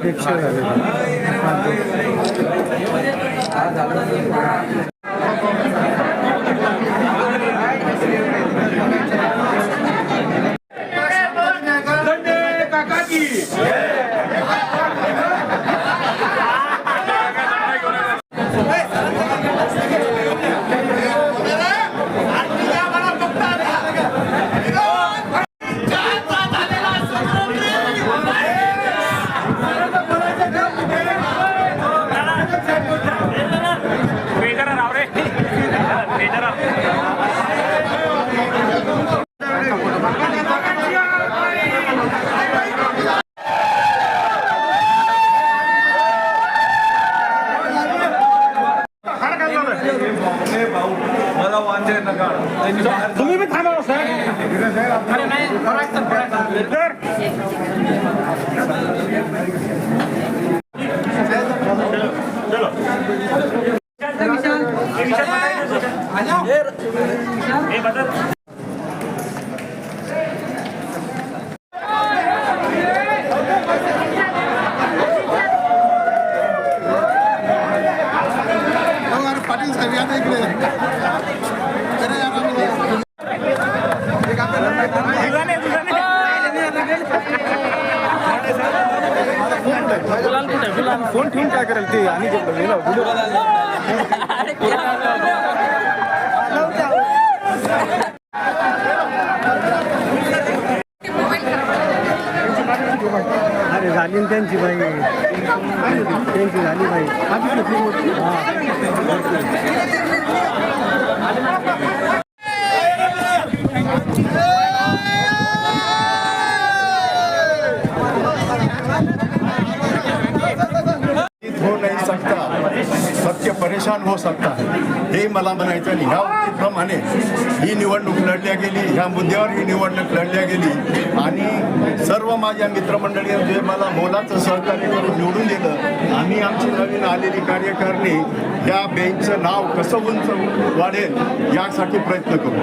अध्यक्ष झाले. तुम्ही भी थांबा सर. पाटील साहेब या इकडे. फोन ठेवून काय करेल ते आणि अरे झाली त्यांची बाई, त्यांची झाली बाई. हो नहीं सकता, सत्य परेशान हो सकता है, हे मला म्हणायचं. आणि ह्या प्रमाणे ही निवडणूक लढल्या गेली, ह्या मुद्द्यावर ही निवडणूक लढल्या गेली आणि सर्व माझ्या मित्रमंडळी जे मला मोलाचं सहकार्य करून निवडून दिलं. आम्ही आमची नवीन आलेली कार्यकारिणी या बेंचचं नाव कसं उंच वाढेल यासाठी प्रयत्न करू.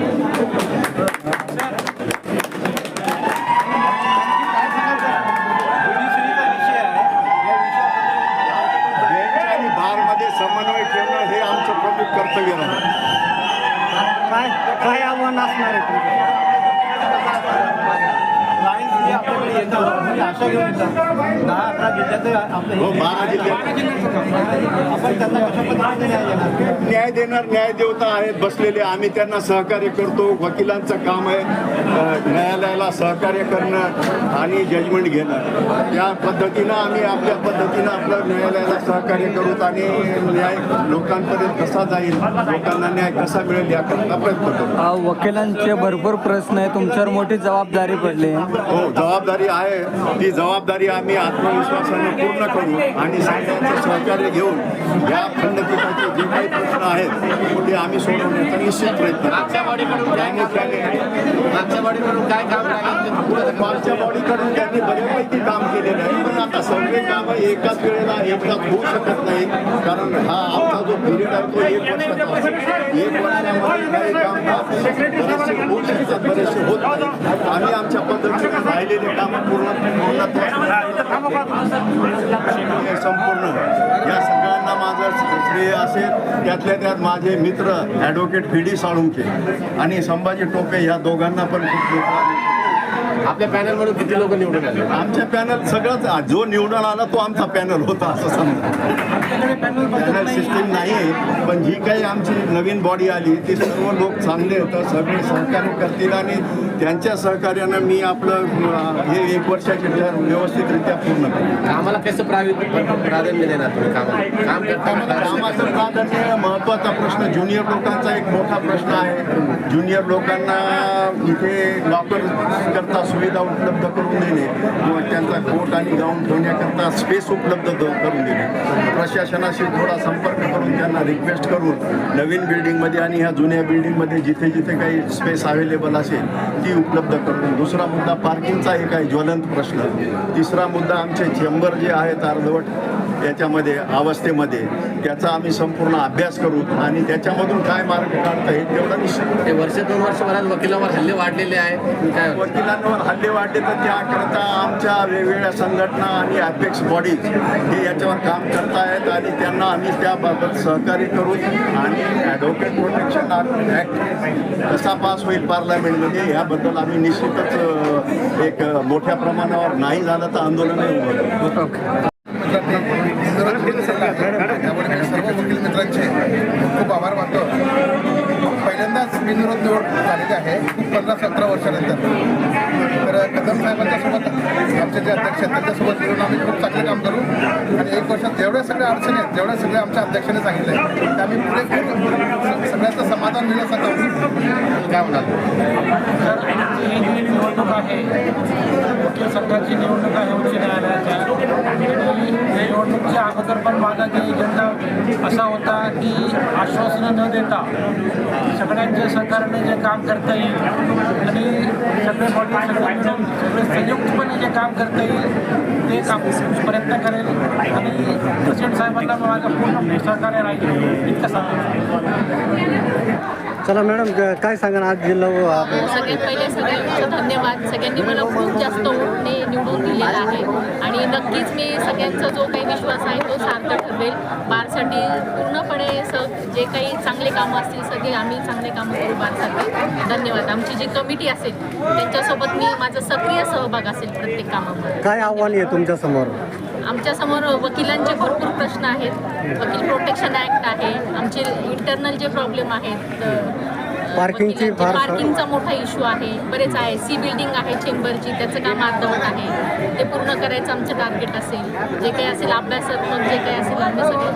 समन्वय ठेवणं हे आमचं प्रमुख कर्तव्य आहे. काय आव्हान असणार आहे? आशा घेऊन 10-11 जिल्ह्यात न्याय देणार न्याय देवता आहेत बसलेले. आम्ही त्यांना सहकार्य करतो. वकिलांचं काम आहे न्यायालयाला सहकार्य करणं आणि जजमेंट घेणं. या पद्धतीनं आम्ही आपल्या पद्धतीनं आपलं न्यायालयाला सहकार्य करूत आणि न्याय लोकांपर्यंत कसा जाईल, लोकांना न्याय कसा मिळेल याकरता प्रयत्न करू. वकिलांचे भरपूर प्रश्न आहे, तुमच्यावर मोठी जबाबदारी पडली. हो, जबाबदारी आहे. ती जबाबदारी आम्ही आत्मविश्वासाने पूर्ण करू आणि सगळ्यांचं सहकार्य घेऊन या खंडपीठाचे जे काही प्रश्न आहेत ते आम्ही सोडवण्याचा निश्चित प्रयत्न करू. मागच्या बॉडीकडून त्यांनी बऱ्यापैकी काम केलेलं आहे, पण आता सगळे कामं एकाच वेळेला एकदाच होऊ शकत नाही. कारण हा आमचा जो पिरियड आहे तो 1 वर्षाचा. 1 वर्षामध्ये काही काम बरेचसे होऊ शकतात, बरेचसे होत नाही. आम्ही आमच्या पद्धतीने राहिलेले कामं संपूर्ण या सगळ्यांना माझं श्रेय असेल. त्यातल्या त्यात माझे मित्र ॲडव्होकेट PD साळुंखे आणि संभाजी टोपे या दोघांना पण खूप. आपल्या पॅनलमधून किती लोक निवडून आले? आमच्या पॅनल सगळंच जो निवडून आला तो आमचा पॅनल होता असं समजा. पॅनल सिस्टीम नाही आहे, पण जी काही आमची नवीन बॉडी आली ती सर्व लोक चांगले होतं, सगळे सहकार्य करतील आणि त्यांच्या सहकार्यानं मी आपलं हे 1 वर्षाचे व्यवस्थितरित्या पूर्ण करेन. आम्हाला कसं प्राधान्य देणार तुम्ही काम करताना? कामाचं प्राधान्य महत्त्वाचा प्रश्न. ज्युनियर लोकांचा एक मोठा प्रश्न आहे. ज्युनियर लोकांना इथे वापर करता सुविधा उपलब्ध करून देणे किंवा त्यांचा कोट आणि गाऊन ठेवण्याकरता स्पेस उपलब्ध करून देणे. प्रशासनाशी थोडा संपर्क करून त्यांना रिक्वेस्ट करून नवीन बिल्डिंगमध्ये आणि ह्या जुन्या बिल्डिंगमध्ये जिथे जिथे काही स्पेस अवेलेबल असेल ती उपलब्ध करून. दुसरा मुद्दा पार्किंगचा एक आहे ज्वलंत प्रश्न. तिसरा मुद्दा आमचे चेंबर जे आहेत अर्धवट याच्यामध्ये अवस्थेमध्ये त्याचा आम्ही संपूर्ण अभ्यास करू आणि त्याच्यामधून काय मार्ग काढता येईल तेवढा निश्चित. ते वर्ष 2 वर्षभरात वकिलांवर हल्ले वाढलेले आहे काय वकिलांवर हल्ले वाढले तर त्याकरता आमच्या वेगवेगळ्या संघटना आणि अपेक्स बॉडीज हे याच्यावर काम करतायत आणि त्यांना आम्ही त्याबाबत सहकार्य करू आणि ॲडव्होकेट प्रोटेक्शन ॲक्ट कसा पास होईल पार्लमेंटमध्ये याबद्दल आम्ही निश्चितच एक मोठ्या प्रमाणावर नाही झालं तर आंदोलनही उभं करू. त्यामुळे मी सर्व वकील मित्रांचे खूप आभार मानतो. पहिल्यांदाच बिनविरोध निवड झालेली आहे 15-17 वर्षानंतर. तर कदम साहेबांच्या सोबत आमचे जे अध्यक्ष आहेत त्यांच्यासोबत मिळून आम्ही खूप चांगले काम करू आणि 1 वर्षात जेवढ्या सगळ्या अडचणी आहेत जेवढ्या सगळ्या आमच्या अध्यक्षाने सांगितलं आहे ते आम्ही पुढे सगळ्यांचं समाधान मिळण्यासाठी काय म्हणाल? तर ही जी निवडणूक आहे वकील संघाची निवडणूक आहे उच्च न्यायालयाच्या आणि निवडणुकीच्या अगोदर पण माझा जे एजेंडा असा होता की आश्वासनं न देता सगळ्यांच्या सहकार्याने जे काम करता येईल आणि सगळे बॉडी सगळे संयुक्तपणे जे काम करता येईल ते काम प्रयत्न करेल आणि प्रेसिडेंट साहेबांना माझं पूर्ण सहकार्य राहील इतकं सांगतो. चला मॅडम काय सांगा आज जिल्हा सगळ्यात पहिले सगळ्यांचं धन्यवाद. सगळ्यांनी मला खूप जास्त ओढणे निवडून दिलेला आहे आणि नक्कीच मी सगळ्यांचा जो काही विश्वास आहे तो सार्थ ठरवेल. बारसाठी पूर्णपणे जे काही चांगले कामं असतील सगळे आम्ही चांगले कामं करू बारसाठी. धन्यवाद. आमची जी कमिटी असेल त्यांच्यासोबत मी माझा सक्रिय सहभाग असेल प्रत्येक कामामध्ये. काय आव्हान आहे तुमच्यासमोर? आमच्यासमोर वकिलांचे भरपूर प्रश्न आहेत. वकील प्रोटेक्शन ॲक्ट आहे. आमचे इंटरनल जे प्रॉब्लेम आहेत पार्किंगची फार पार्किंगचा मोठा इश्यू आहे. बरेच आहे. सी बिल्डिंग आहे चेंबरची त्याचं काम अर्धवट आहे. ते पूर्ण करायचं आमचं टार्गेट असेल. जे काही असेल अभ्यासात्मक जे काही असेल आम्ही सगळं.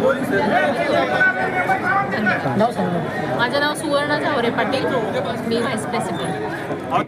माझं नाव सुवर्ण झावरे पाटील. मी व्हाईस प्रेसिडेंट.